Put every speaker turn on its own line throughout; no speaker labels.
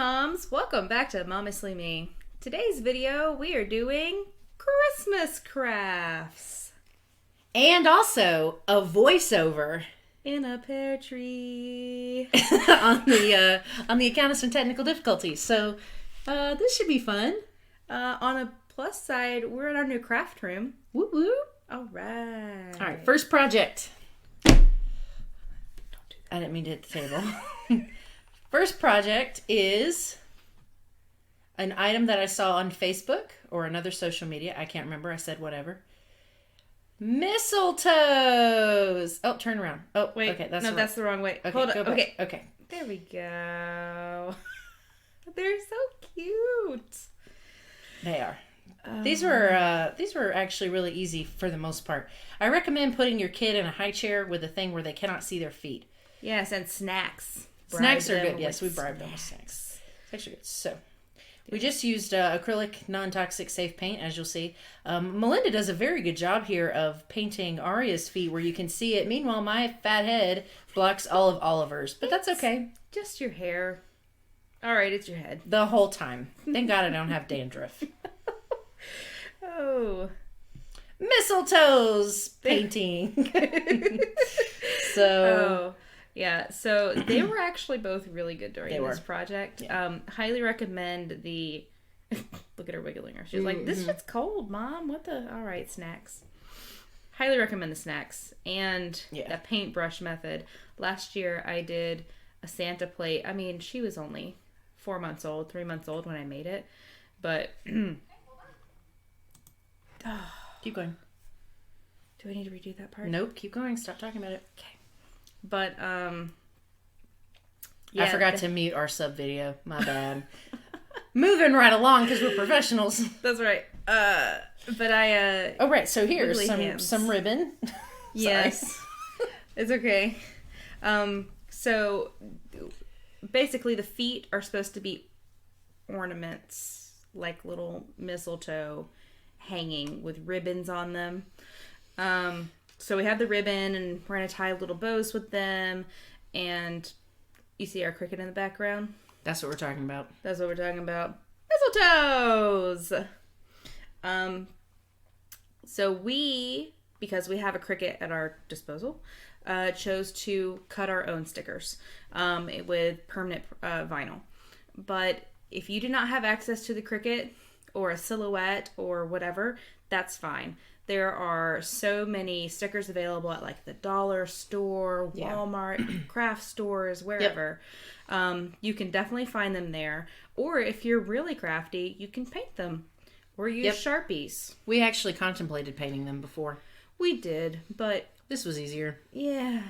Moms! Welcome back to Momestly Me. Today's video, we are doing Christmas crafts.
And also a voiceover
In a pear tree.
on the account of some technical difficulties. So this should be fun.
On a plus side, we're in our new craft room.
Woo woo.
All right.
All right, first project. I didn't mean to hit the table. First project is an item that I saw on Facebook or another social media. I can't remember. I said whatever. Mistletoes. Oh, turn around. Oh,
Wait.
okay,
that's the wrong way.
Okay,
Hold on.
go back.
Okay.
Okay.
There we go. They're so cute.
They are. These were actually really easy for the most part. I recommend putting your kid in a high chair with a thing where they cannot see their feet.
Yes, and snacks.
Snacks are good. Yes, we bribed them with snacks. It's actually good. So, we just used acrylic, non-toxic, safe paint, as you'll see. Melinda does a very good job here of painting Aria's feet where you can see it. Meanwhile, my fat head blocks all of Oliver's, but that's okay.
Just your hair. All right, it's your head.
The whole time. Thank God I don't have dandruff.
Oh.
Mistletoes painting.
Oh, yeah. So they were actually both really good during this project.
Yeah.
Highly recommend the. Look at her wiggling her. She's like, "This shit's cold, Mom. What the? All right, snacks." Highly recommend the snacks and the paintbrush method. Last year I did a Santa plate. I mean, she was only 3 months old when I made it, but.
Keep going.
Do I need to redo that part?
Nope, keep going. Stop talking about it.
Okay. But,
I forgot to mute our sub video. My bad. Moving right along because we're professionals.
That's right. But I,
oh, right. So here's some ribbon.
Yes. It's okay. So basically the feet are supposed to be ornaments, like little mistletoe hanging with ribbons on them. So we have the ribbon and we're going to tie little bows with them. And you see our cricket in the background?
That's what we're talking about.
That's what we're talking about. Mistletoes! So we, because we have a cricket at our disposal, chose to cut our own stickers with permanent vinyl. But if you do not have access to the cricket or a silhouette or whatever, that's fine. There are so many stickers available at like the dollar store, Walmart, craft stores, wherever. Yep. You can definitely find them there. Or if you're really crafty, you can paint them or use Sharpies.
We actually contemplated painting them before.
We did, but
this was easier.
Yeah.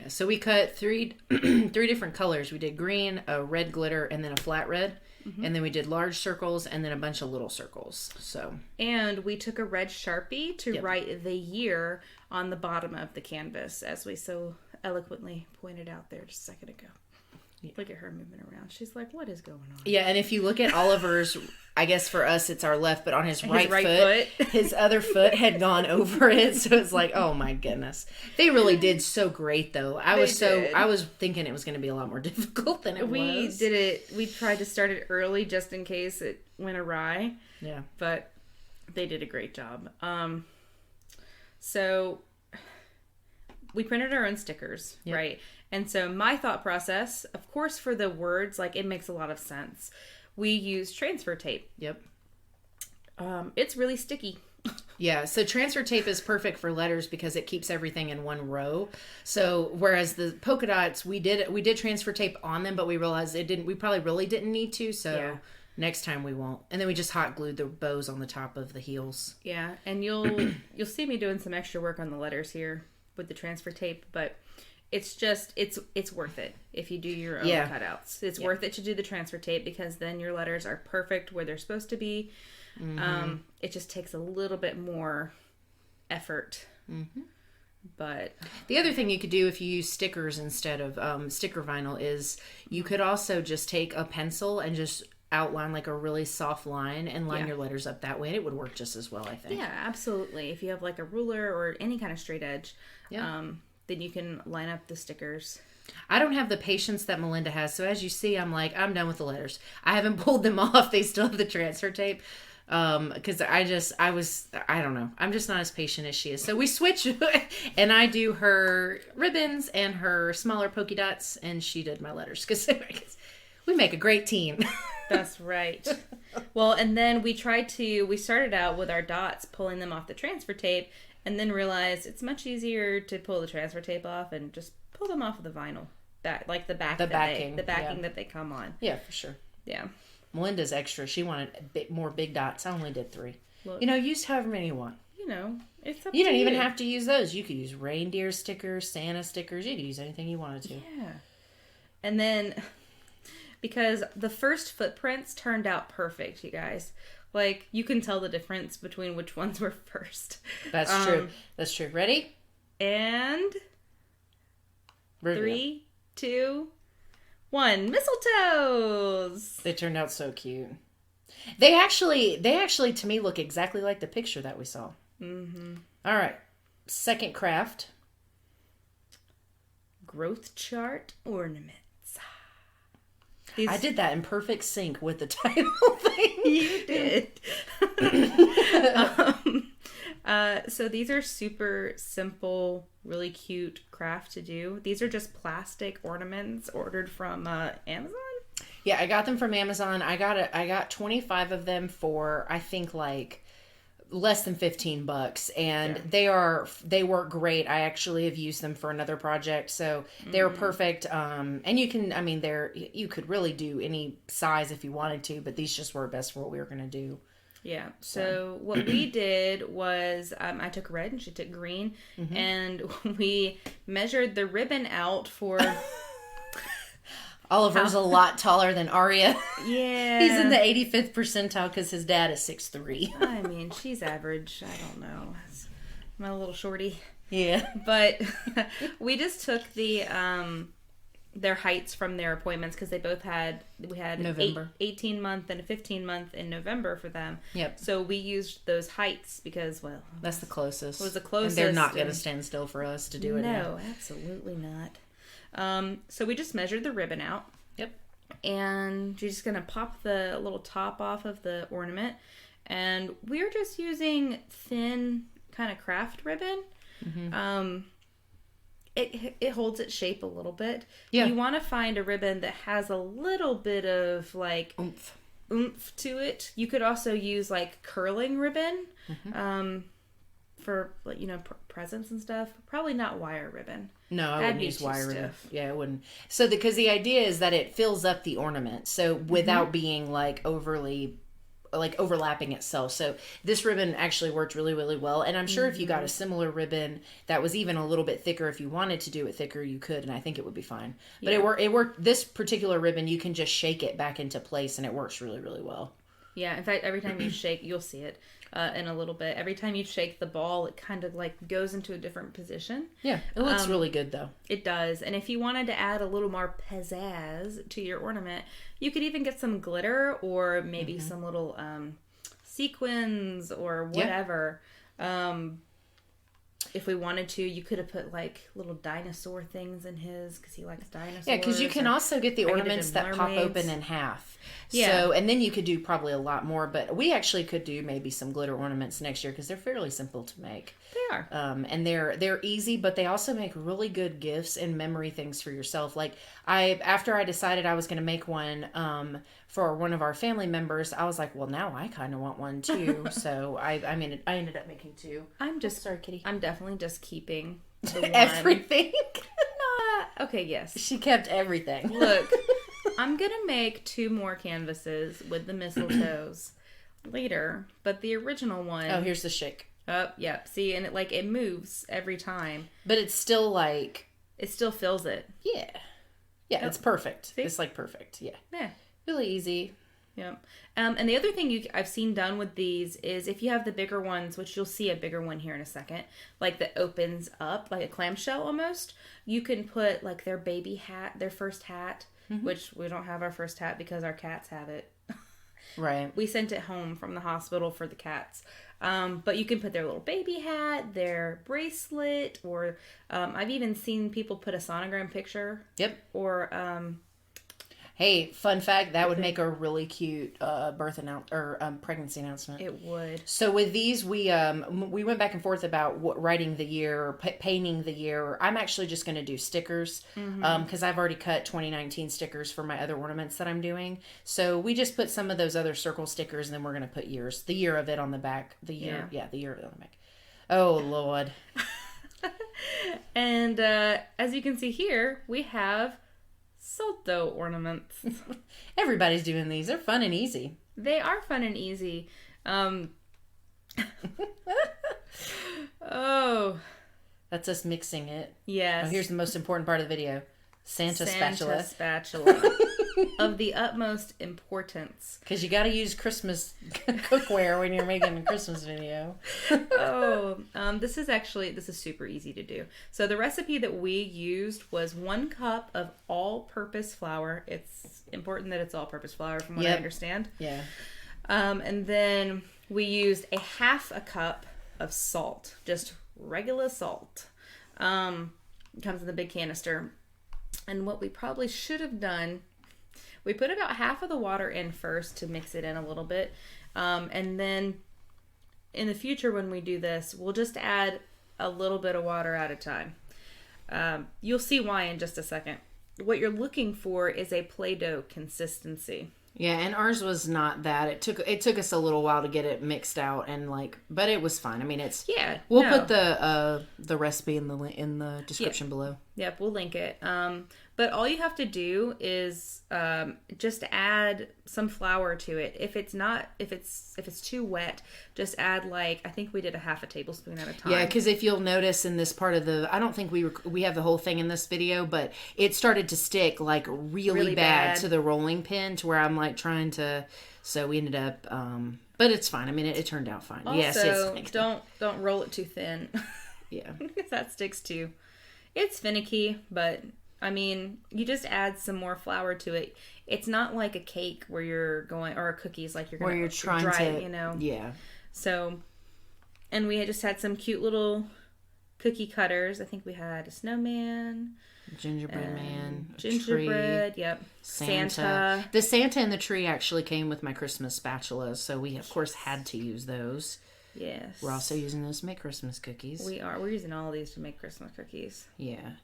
So we cut three different colors. We did green, a red glitter, and then a flat red. Mm-hmm. And then we did large circles and then a bunch of little circles.
And we took a red Sharpie to write the year on the bottom of the canvas, as we so eloquently pointed out there just a second ago. Yeah. Look at her moving around. She's like, what is going on?
Yeah, and if you look at Oliver's, I guess for us it's our left, but on his right foot, his other foot had gone over it. So it's like, oh my goodness. They really did so great though. I was thinking it was going to be a lot more difficult than it was.
We did it. We tried to start it early just in case it went awry.
Yeah.
But they did a great job. So we printed our own stickers, right? And so my thought process, of course, for the words, like it makes a lot of sense. We use transfer tape.
Yep.
It's really sticky.
Yeah, so transfer tape is perfect for letters because it keeps everything in one row. So whereas the polka dots, we did transfer tape on them, but we realized we probably really didn't need to. So next time we won't. And then we just hot glued the bows on the top of the heels. Yeah,
and you'll see me doing some extra work on the letters here with the transfer tape, but it's just it's worth it if you do your own cutouts. It's worth it to do the transfer tape because then your letters are perfect where they're supposed to be. Mm-hmm. It just takes a little bit more effort. Mm-hmm. But
the other thing you could do if you use stickers instead of sticker vinyl is you could also just take a pencil and just outline like a really soft line and line your letters up that way, and it would work just as well, I think.
Yeah, absolutely. If you have like a ruler or any kind of straight edge, then you can line up the stickers
I don't have the patience that Melinda has. So as you see, I'm done with the letters. I haven't pulled them off. They still have the transfer tape. Because I don't know. I'm just not as patient as she is. So we switch, and I do her ribbons and her smaller polka dots, and she did my letters. Because we make a great team.
That's right. Well, and then we started out with our dots, pulling them off the transfer tape, and then realized it's much easier to pull the transfer tape off and just pull them off of the vinyl. That, like the backing that they come on.
Yeah, for sure.
Yeah.
Melinda's extra. She wanted more big dots. I only did 3.
Look,
use however many you want.
It's up
You
to
don't
you.
even have to use those. You could use reindeer stickers, Santa stickers. You could use anything you wanted to.
Yeah. And then, because the first footprints turned out perfect, you guys. Like, you can tell the difference between which ones were first.
That's true. That's true. Ready?
And
Reveal.
3, 2, 1. Mistletoes!
They turned out so cute. They actually, to me, look exactly like the picture that we saw.
Mm-hmm.
All right. Second craft.
Growth chart ornaments.
I did that in perfect sync with the title thing.
You did. So these are super simple, really cute craft to do. These are just plastic ornaments ordered from Amazon.
Yeah, I got them from Amazon. I got 25 of them for, I think, like less than $15, and they work great. I actually have used them for another project, so they're perfect. And you could really do any size if you wanted to, but these just work best for what we were going to do.
Yeah. So what we did was I took red and she took green, and we measured the ribbon out for.
Oliver's a lot taller than Aria.
Yeah.
He's in the 85th percentile because his dad is 6'3".
I mean, she's average. I don't know. I'm a little shorty.
Yeah.
But we just took their heights from their appointments because we had
November.
an 18-month and a 15-month in November for them.
Yep.
So we used those heights because, well,
that's the closest.
It was the closest.
And they're not going to stand still for us to do it.
No, absolutely not. So we just measured the ribbon out.
Yep.
And you're just going to pop the little top off of the ornament. And we're just using thin kind of craft ribbon. Mm-hmm. It holds its shape a little bit.
Yeah.
You want to find a ribbon that has a little bit of like oomph to it. You could also use like curling ribbon. For presents and stuff. Probably not wire ribbon.
No, I wouldn't use wire ribbon. Yeah, I wouldn't. So because the idea is that it fills up the ornament, so without being like overly overlapping itself. So this ribbon actually worked really, really well. And I'm sure if you got a similar ribbon that was even a little bit thicker, if you wanted to do it thicker, you could, and I think it would be fine. But it worked. This particular ribbon, you can just shake it back into place, and it works really, really well.
Yeah, in fact, every time you shake, you'll see it in a little bit. Every time you shake the ball, it kind of like goes into a different position.
Yeah, it looks really good though.
It does. And if you wanted to add a little more pizzazz to your ornament, you could even get some glitter or maybe some little sequins or whatever. If we wanted to, you could have put like little dinosaur things in his because he likes dinosaurs.
Yeah, because you can also get the ornaments that pop open in half. Yeah. So, and then you could do probably a lot more, but we actually could do maybe some glitter ornaments next year because they're fairly simple to make.
They are.
And they're easy, but they also make really good gifts and memory things for yourself. Like after I decided I was going to make one for one of our family members, I was like, well, now I kind of want one too. So I ended up making 2.
Sorry, Kitty. I'm definitely just keeping the one.
Everything.
Okay, yes.
She kept everything.
Look, I'm going to make 2 more canvases with the mistletoes later, but the original one...
Oh, here's the shake.
Oh, yeah. See, and it moves every time.
But it's still like...
It still fills it.
Yeah. Yeah, it's perfect.
See?
It's like perfect. Yeah.
Yeah.
Really easy.
Yeah. And the other thing I've seen done with these is if you have the bigger ones, which you'll see a bigger one here in a second, like that opens up like a clamshell almost, you can put like their baby hat, their first hat, which we don't have our first hat because our cats have it.
Right.
We sent it home from the hospital for the cats. But you can put their little baby hat, their bracelet, or I've even seen people put a sonogram picture.
Yep.
Or
hey, fun fact, that would make a really cute pregnancy announcement.
it would.
So with these, we went back and forth about writing the year, painting the year. I'm actually just going to do stickers because I've already cut 2019 stickers for my other ornaments that I'm doing. So we just put some of those other circle stickers, and then we're going to put the year of it on the back. The year of it on the back. Oh, Lord.
And as you can see here, we have Soldo ornaments.
Everybody's doing these. They're fun and easy.
They are fun and easy. Oh.
That's us mixing it.
Yes.
Oh, here's the most important part of the video. Santa spatula.
Of the utmost importance.
Because you got to use Christmas cookware when you're making a Christmas video.
This is super easy to do. So the recipe that we used was 1 cup of all-purpose flour. It's important that it's all-purpose flour from what I understand.
Yeah.
And then we used a 1/2 cup of salt, just regular salt. It comes in the big canister. And what we probably should have done, we put about half of the water in first to mix it in a little bit. And then in the future when we do this, we'll just add a little bit of water at a time. You'll see why in just a second. What you're looking for is a Play-Doh consistency.
Yeah, and ours was not that. It took us a little while to get it mixed out but it was fine. I mean, we'll put the recipe in the description below.
Yep, we'll link it. But all you have to do is just add some flour to it. If it's too wet, just add I think we did a 1/2 tablespoon at a time.
Yeah, because if you'll notice in this part of I don't think we have the whole thing in this video, but it started to stick really bad to the rolling pin to where I'm trying to. So we ended up, but it's fine. I mean, it turned out fine.
Also,
yes,
don't roll it too thin.
Yeah,
because that sticks too. It's finicky, but I mean, you just add some more flour to it. It's not like a cake where you're going, or cookies you're going
where you're trying
dry
to,
it,
Yeah.
So, and we had just had some cute little cookie cutters. I think we had a snowman,
gingerbread man,
gingerbread,
tree,
yep,
Santa. The Santa and the tree actually came with my Christmas spatulas, so we of course had to use those.
Yes.
We're also using those to make Christmas cookies.
We are. We're using all of these to make Christmas cookies.
Yeah.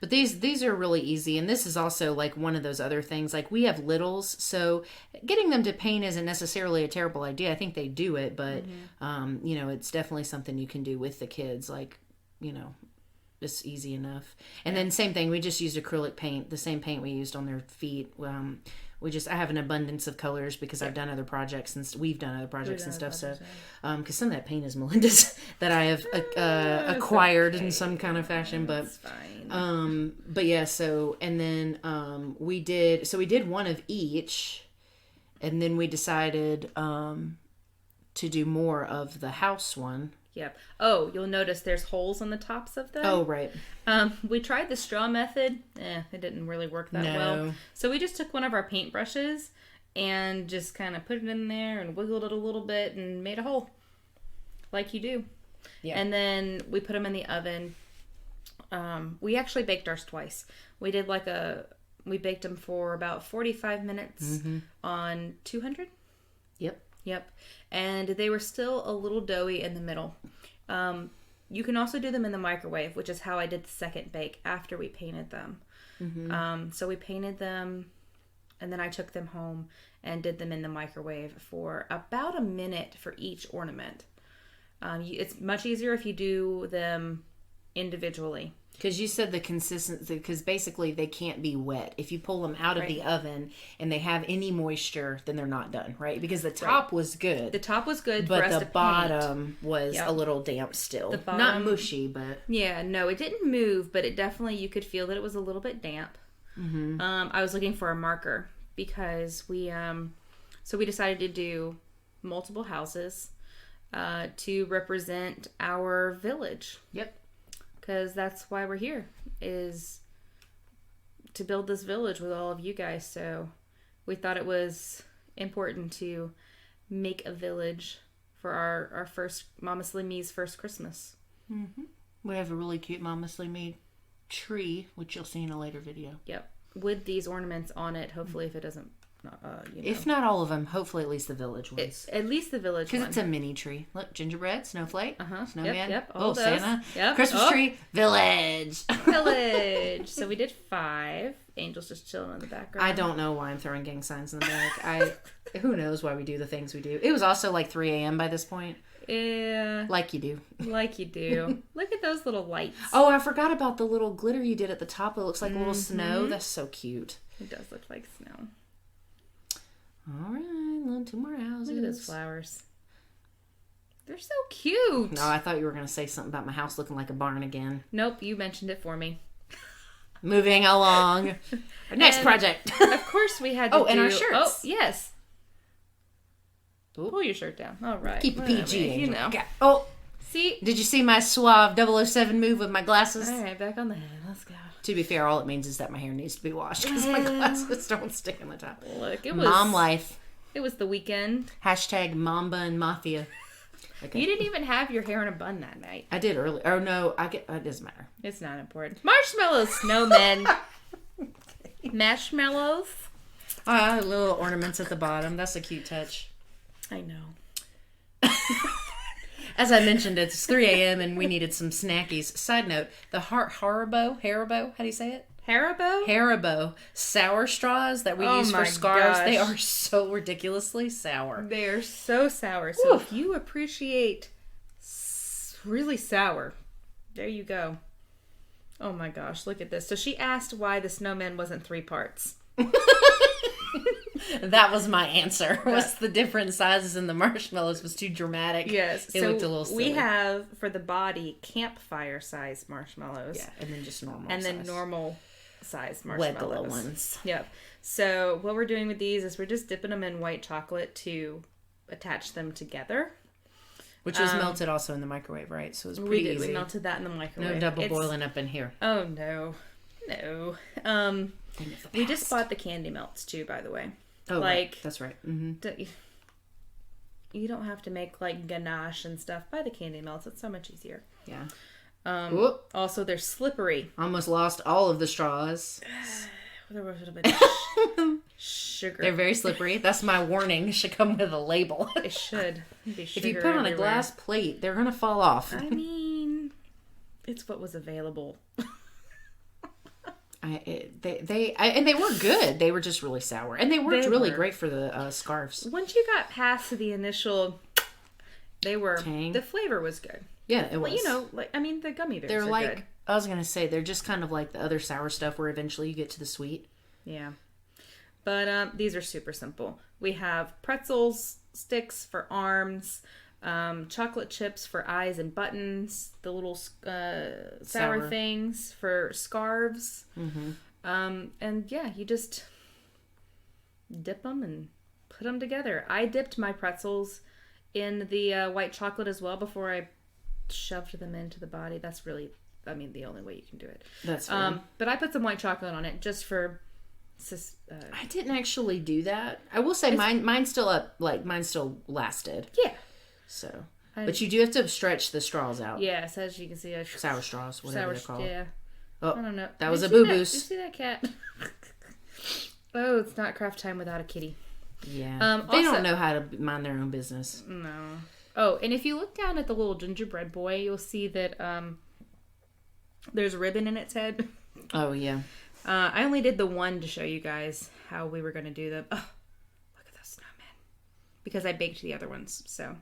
But these are really easy, and this is also one of those other things. We have littles, so getting them to paint isn't necessarily a terrible idea. I think they do it, but it's definitely something you can do with the kids. It's easy enough. And then same thing, we just used acrylic paint, the same paint we used on their feet. I have an abundance of colors because I've done other projects and we've done other projects and stuff. So, because some of that paint is Melinda's that I have acquired in some kind of fashion, but
that's fine.
But yeah. So and then we did one of each, and then we decided to do more of the house one.
Yep. Oh, you'll notice there's holes on the tops of them.
Oh, right.
We tried the straw method. It didn't really work that well. So we just took one of our paintbrushes and just kind of put it in there and wiggled it a little bit and made a hole. Like you do. Yeah. And then we put them in the oven. We actually baked ours twice. We did we baked them for about 45 minutes on 200. Yep. And they were still a little doughy in the middle. You can also do them in the microwave, which is how I did the second bake after we painted them. So we painted them, and then I took them home and did them in the microwave for about a minute for each ornament. It's much easier if you do them individually.
Because you said the consistency, because basically they can't be wet. If you pull them out of the oven and they have any moisture, then they're not done, right? Because the top was good.
The top was good,
but
for us
the
to
bottom was a little damp still.
The bottom,
not mushy, but
yeah, no, it didn't move, but it definitely, you could feel that it was a little bit damp. I was looking for a marker because we decided to do multiple houses to represent our village.
Yep.
Because that's why we're here, is to build this village with all of you guys. So we thought it was important to make a village for our first Momestly Me's first Christmas.
Mm-hmm. We have a really cute Momestly Me tree, which you'll see in a later video.
Yep. With these ornaments on it, hopefully if it doesn't,
If not all of them, hopefully at least the village ones.
At least the village one.
Because it's a mini tree. Look, gingerbread, snowflake, snowman,
Yep, all
little
those.
Santa,
Yep.
Christmas tree, village.
Village. So we did 5. Angel's just chilling in the background.
I don't know why I'm throwing gang signs in the back. Who knows why we do the things we do. It was also like 3 a.m. by this point.
Yeah.
Like you do.
Like you do. Look at those little lights.
Oh, I forgot about the little glitter you did at the top. It looks like a little snow. That's so cute.
It does look like snow.
All right, 2 more houses.
Look at those flowers. They're so cute.
No, I thought you were going to say something about my house looking like a barn again.
Nope, you mentioned it for me.
Moving along. Next project.
Of course we had to
and our shirts.
Oh, yes. Ooh. Pull your shirt down. All right.
Keep it PG,
you know.
Okay. Oh,
see?
Did you see my suave 007 move with my glasses?
All right, back on the head. Let's go.
To be fair, all it means is that my hair needs to be washed because my glasses don't stick on the top.
Look, it was
Mom life.
It was the weekend.
Hashtag Mamba and Mafia. Okay.
You didn't even have your hair in a bun that night.
I did early. Oh no, it doesn't matter.
It's not important. Marshmallow snowmen. Marshmallows.
Little ornaments at the bottom. That's a cute touch.
I know.
As I mentioned, it's 3 a.m. and we needed some snackies. Side note, the Haribo, how do you say it? Haribo sour straws that we use for scarves. Gosh. They are so ridiculously sour.
They are so sour. So if you appreciate really sour, there you go. Oh my gosh, look at this. So she asked why the snowman wasn't 3 parts.
That was my answer. Was the different sizes in the marshmallows was too dramatic.
Yes.
It looked a little silly.
We have, for the body, campfire size marshmallows.
Yeah, and then just normal
and
size.
then normal size marshmallows.
Wegala ones.
Yep. So what we're doing with these is we're just dipping them in white chocolate to attach them together.
Which was melted also in the microwave, right? So it was pretty easy.
We melted that in the microwave.
No double boiling up in here.
Oh, no. No. We just bought the candy melts, too, by the way.
Oh, right. That's right. Mm-hmm.
You don't have to make, like, ganache and stuff. Buy the candy melts. It's so much easier.
Yeah.
Also, they're slippery.
Almost lost all of the straws.
There was a little bit of sugar.
They're very slippery. That's my warning. It should come with a label.
It should. Be sugar
if you put on a glass plate, they're going to fall off.
I mean, it's what was available.
They were good. They were just really sour. And they worked really great for the scarves.
Once you got past the initial,
Tang.
The flavor was good.
Yeah, it was.
Well, the gummy bears
they're
are
like,
good.
I was going to say, they're just kind of like the other sour stuff where eventually you get to the sweet.
Yeah. But these are super simple. We have pretzels sticks for arms, chocolate chips for eyes and buttons, the little sour things for scarves. Mm-hmm. And yeah, you just dip them and put them together. I dipped my pretzels in the white chocolate as well before I shoved them into the body. That's really, the only way you can do it.
That's fine.
But I put some white chocolate on it just for...
I didn't actually do that. I will say mine's still up. Like mine still lasted.
Yeah.
So, but you do have to stretch the straws out.
Yes, as you can see,
sour straws, whatever they're called.
Yeah.
Oh,
I don't know.
That was a boo boos.
Did you see that cat? Oh, it's not craft time without a kitty.
Yeah. They don't know how to mind their own business.
No. Oh, and if you look down at the little gingerbread boy, you'll see that there's a ribbon in its head.
Oh yeah.
I only did the one to show you guys how we were going to do them. Oh, look at those snowmen. Because I baked the other ones, so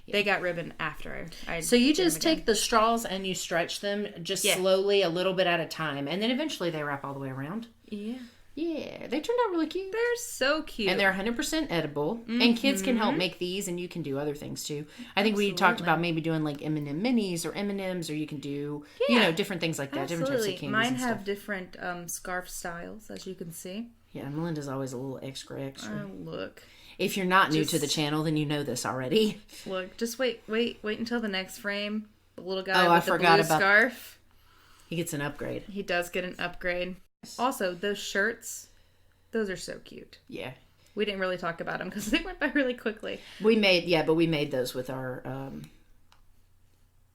they got ribbon after I
So you just take the straws and you stretch them just slowly a little bit at a time, and then eventually they wrap all the way around.
Yeah.
Yeah, they turned out really cute.
They're so cute.
And they're 100% edible. Mm-hmm. And kids can help make these, and you can do other things too. I think we talked about maybe doing like M&M minis or M&Ms, or you can do, different things like that.
Absolutely.
Different types of candies.
Mine have different scarf styles, as you can see.
Yeah, Melinda's always a little extra.
Oh, look.
If you're not new to the channel, then you know this already.
Look, just wait until the next frame. The little guy with the blue scarf.
He gets an upgrade.
He does get an upgrade. Also, those shirts, those are so cute.
Yeah.
We didn't really talk about them because they went by really quickly.
We made those with our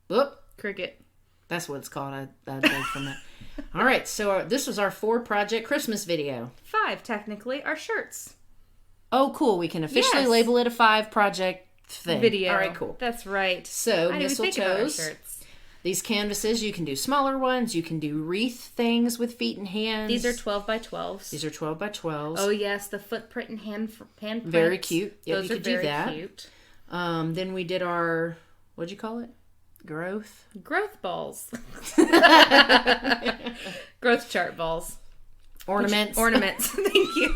Cricut.
That's what it's called. I did from that. All right, so this was our 4-project Christmas video.
5, technically, are shirts.
Oh, cool. We can officially label it a 5-project thing.
Video.
All right, cool.
That's right.
So, mistletoes. These canvases, you can do smaller ones. You can do wreath things with feet and hands.
These are 12 by 12s.
These are 12 by 12s.
Oh, yes. The footprint and handprint.
Very cute. Yep,
Those
you
are
could
very
do that.
Cute.
Then we did our, what'd you call it? Growth
balls. Growth chart balls.
Ornaments.
Thank you.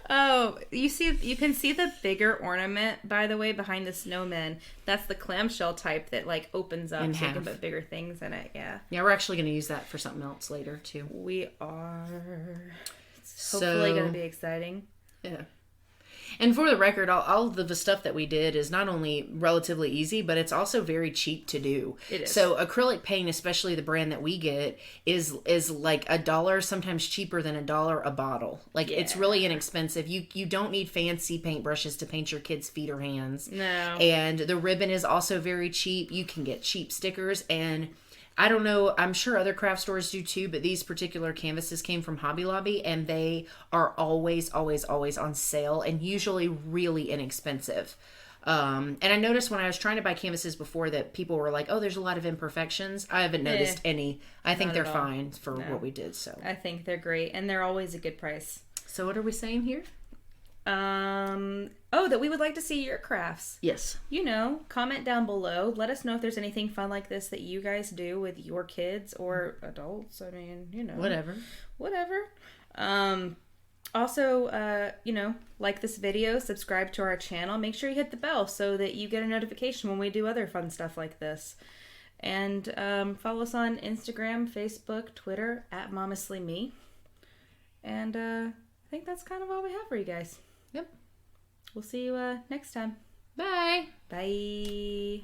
Oh, you can see the bigger ornament, by the way, behind the snowman. That's the clamshell type that like opens up so you can put bigger things in it. Yeah.
Yeah, we're actually going to use that for something else later too.
We are. It's hopefully going to be exciting.
Yeah. And for the record, all the stuff that we did is not only relatively easy, but it's also very cheap to do.
It is.
So acrylic paint, especially the brand that we get, is like $1, sometimes cheaper than $1 a bottle. Like it's really inexpensive. You don't need fancy paintbrushes to paint your kids' feet or hands.
No.
And the ribbon is also very cheap. You can get cheap stickers, and I don't know, I'm sure other craft stores do too, but these particular canvases came from Hobby Lobby, and they are always, always, always on sale and usually really inexpensive. And I noticed when I was trying to buy canvases before that people were like, oh, there's a lot of imperfections. I haven't noticed any. I think they're fine for what we did. So
I think they're great, and they're always a good price.
So what are we saying here?
That we would like to see your crafts.
Yes.
Comment down below. Let us know if there's anything fun like this that you guys do with your kids or adults. I mean,
Whatever.
Also, like this video, subscribe to our channel. Make sure you hit the bell so that you get a notification when we do other fun stuff like this. And follow us on Instagram, Facebook, Twitter, @MomestlyMe. And I think that's kind of all we have for you guys.
Yep.
We'll see you next time.
Bye.
Bye.